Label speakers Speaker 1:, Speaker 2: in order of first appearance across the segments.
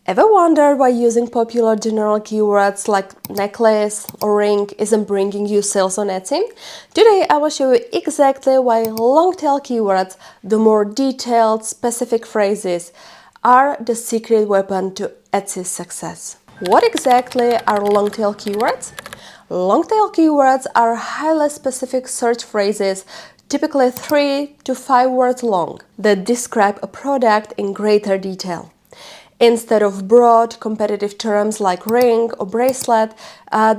Speaker 1: Ever wondered why using popular general keywords like necklace or ring isn't bringing you sales on Etsy? Today I will show you exactly why long-tail keywords, the more detailed, specific phrases, are the secret weapon to Etsy's success. What exactly are long-tail keywords? Long-tail keywords are highly specific search phrases, typically 3 to 5 words long, that describe a product in greater detail. Instead of broad, competitive terms like ring or bracelet,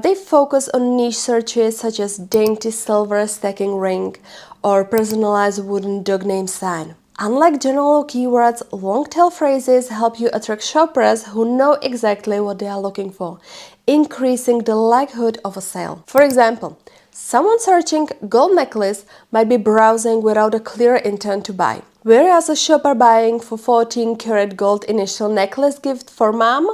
Speaker 1: they focus on niche searches such as dainty silver stacking ring or personalized wooden dog name sign. Unlike general keywords, long-tail phrases help you attract shoppers who know exactly what they are looking for, increasing the likelihood of a sale. For example, someone searching gold necklace might be browsing without a clear intent to buy, whereas a shopper buying for 14-karat gold initial necklace gift for mom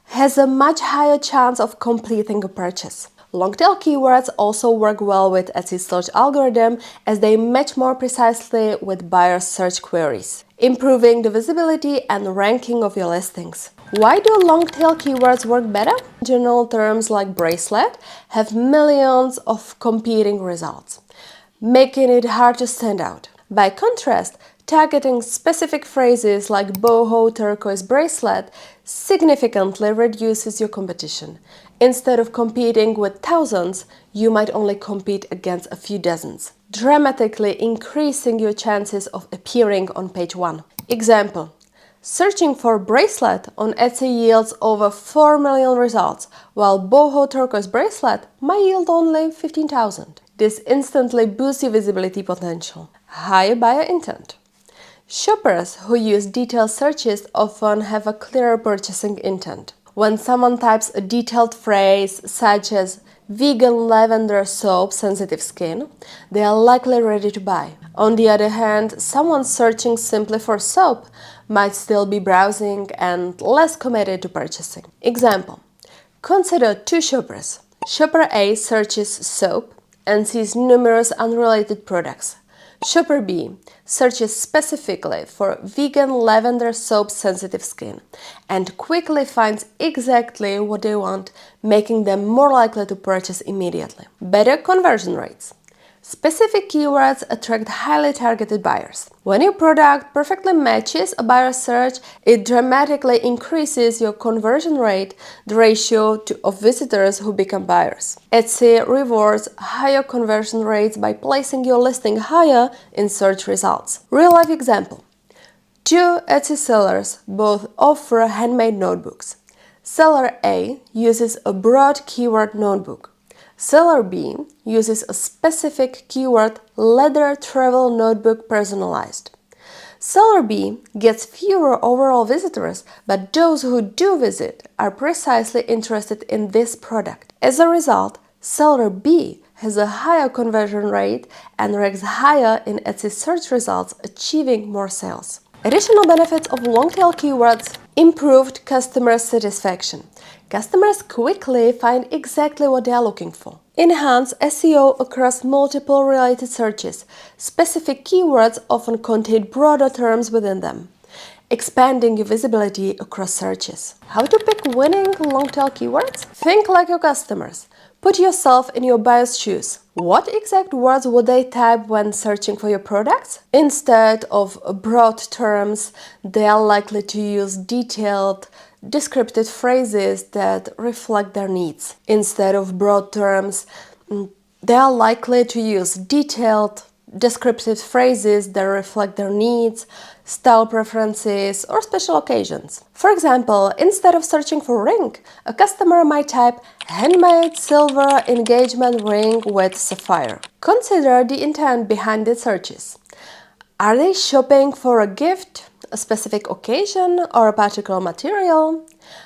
Speaker 1: has a much higher chance of completing a purchase. Long-tail keywords also work well with Etsy's search algorithm as they match more precisely with buyers' search queries, improving the visibility and ranking of your listings. Why do long-tail keywords work better? General terms like bracelet have millions of competing results, making it hard to stand out. By contrast, targeting specific phrases like boho turquoise bracelet significantly reduces your competition. Instead of competing with thousands, you might only compete against a few dozens, dramatically increasing your chances of appearing on page 1. Example: searching for bracelet on Etsy yields over 4 million results, while boho turquoise bracelet might yield only 15,000. This instantly boosts your visibility potential. Higher buyer intent. Shoppers who use detailed searches often have a clearer purchasing intent. When someone types a detailed phrase such as vegan lavender soap sensitive skin, they are likely ready to buy. On the other hand, someone searching simply for soap might still be browsing and less committed to purchasing. Example: consider two shoppers. Shopper A searches soap and sees numerous unrelated products. Shopper B searches specifically for vegan lavender soap sensitive skin and quickly finds exactly what they want, making them more likely to purchase immediately. Better conversion rates. Specific keywords attract highly targeted buyers. When your product perfectly matches a buyer's search, it dramatically increases your conversion rate, the ratio of visitors who become buyers. Etsy rewards higher conversion rates by placing your listing higher in search results. Real-life example. Two Etsy sellers both offer handmade notebooks. Seller A uses a broad keyword notebook. Seller B uses a specific keyword leather travel notebook personalized. Seller B gets fewer overall visitors, but those who do visit are precisely interested in this product. As a result, Seller B has a higher conversion rate and ranks higher in Etsy search results, achieving more sales. Additional benefits of long-tail keywords: improved customer satisfaction. Customers quickly find exactly what they are looking for. Enhance SEO across multiple related searches. Specific keywords often contain broader terms within them, expanding your visibility across searches. How to pick winning long-tail keywords? Think like your customers. Put yourself in your buyer's shoes. What exact words would they type when searching for your products? Instead of broad terms, they are likely to use detailed, descriptive phrases that reflect their needs. Instead of broad terms, they are likely to use detailed, descriptive phrases that reflect their needs, style preferences, or special occasions. For example, instead of searching for ring, a customer might type handmade silver engagement ring with sapphire. Consider the intent behind the searches. Are they shopping for a gift, a specific occasion, or a particular material?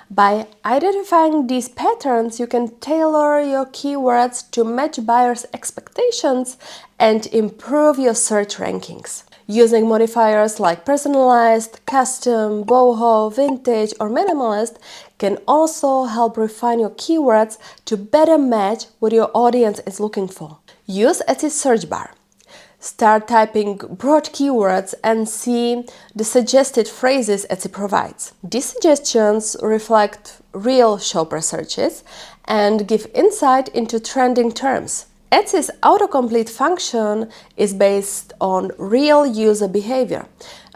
Speaker 1: By identifying these patterns, you can tailor your keywords to match buyers' expectations and improve your search rankings. Using modifiers like personalized, custom, boho, vintage, or minimalist can also help refine your keywords to better match what your audience is looking for. Use Etsy's search bar. Start typing broad keywords and see the suggested phrases Etsy provides. These suggestions reflect real shopper searches and give insight into trending terms. Etsy's autocomplete function is based on real user behavior,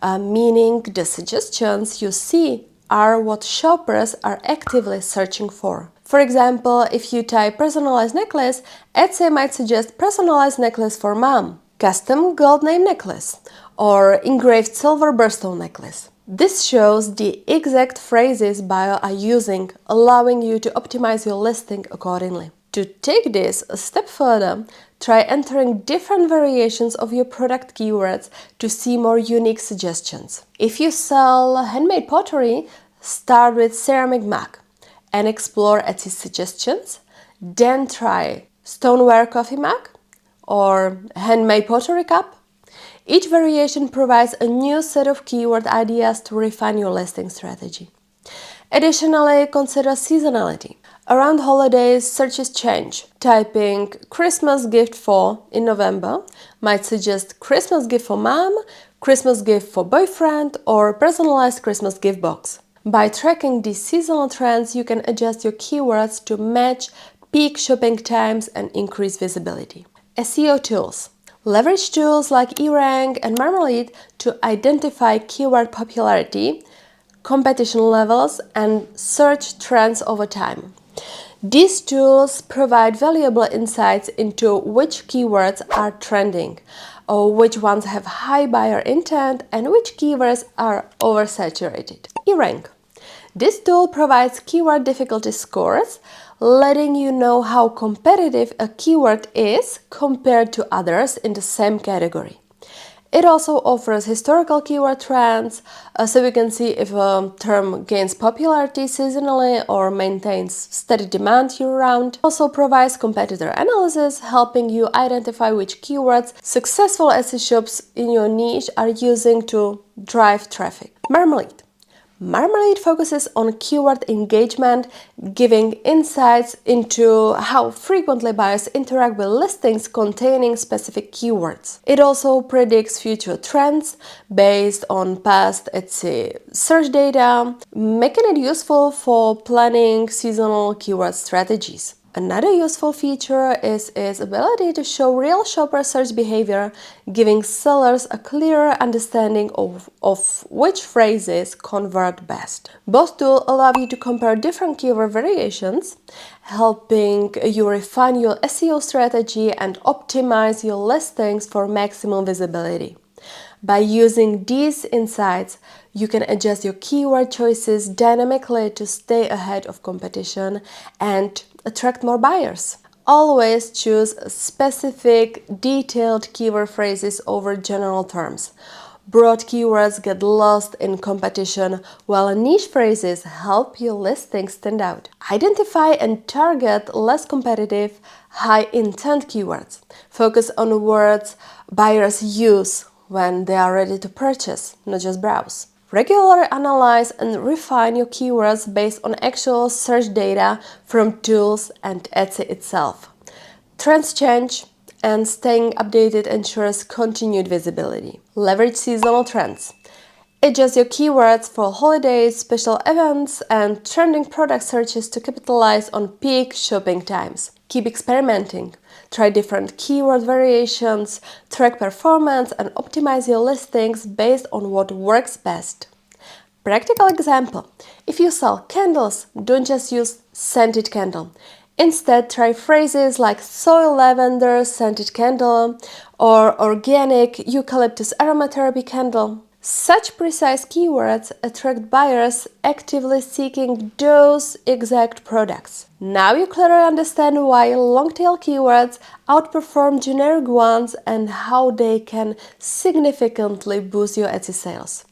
Speaker 1: meaning the suggestions you see are what shoppers are actively searching for. For example, if you type personalized necklace, Etsy might suggest personalized necklace for mom, custom gold name necklace, or engraved silver birthstone necklace. This shows the exact phrases buyers are using, allowing you to optimize your listing accordingly. To take this a step further, try entering different variations of your product keywords to see more unique suggestions. If you sell handmade pottery, start with ceramic mug and explore Etsy suggestions. Then try stoneware coffee mug or handmade pottery cup. Each variation provides a new set of keyword ideas to refine your listing strategy. Additionally, consider seasonality. Around holidays, searches change. Typing Christmas gift for in November might suggest Christmas gift for mom, Christmas gift for boyfriend, or personalized Christmas gift box. By tracking these seasonal trends, you can adjust your keywords to match peak shopping times and increase visibility. SEO tools. Leverage tools like eRank and Marmalead to identify keyword popularity, competition levels, and search trends over time. These tools provide valuable insights into which keywords are trending, or which ones have high buyer intent, and which keywords are oversaturated. eRank. This tool provides keyword difficulty scores, letting you know how competitive a keyword is compared to others in the same category. It also offers historical keyword trends, so we can see if a term gains popularity seasonally or maintains steady demand year-round. It also provides competitor analysis, helping you identify which keywords successful Etsy shops in your niche are using to drive traffic. Marmalead. Marmalead focuses on keyword engagement, giving insights into how frequently buyers interact with listings containing specific keywords. It also predicts future trends based on past Etsy search data, making it useful for planning seasonal keyword strategies. Another useful feature is its ability to show real shopper search behavior, giving sellers a clearer understanding of which phrases convert best. Both tools allow you to compare different keyword variations, helping you refine your SEO strategy and optimize your listings for maximum visibility. By using these insights, you can adjust your keyword choices dynamically to stay ahead of competition and attract more buyers. Always choose specific, detailed keyword phrases over general terms. Broad keywords get lost in competition, while niche phrases help your listing stand out. Identify and target less competitive, high-intent keywords. Focus on words buyers use when they are ready to purchase, not just browse. Regularly analyze and refine your keywords based on actual search data from tools and Etsy itself. Trends change, and staying updated ensures continued visibility. Leverage seasonal trends. Adjust your keywords for holidays, special events, and trending product searches to capitalize on peak shopping times. Keep experimenting. Try different keyword variations, track performance, and optimize your listings based on what works best. Practical example. If you sell candles, don't just use scented candle. Instead, try phrases like soy lavender scented candle or organic eucalyptus aromatherapy candle. Such precise keywords attract buyers actively seeking those exact products. Now you clearly understand why long-tail keywords outperform generic ones and how they can significantly boost your Etsy sales.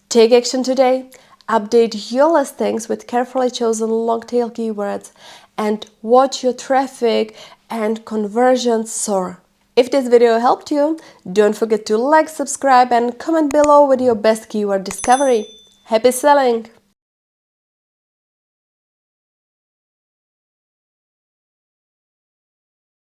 Speaker 1: Take action today, update your listings with carefully chosen long-tail keywords, and watch your traffic and conversions soar. If this video helped you, don't forget to like, subscribe, and comment below with your best keyword discovery. Happy selling!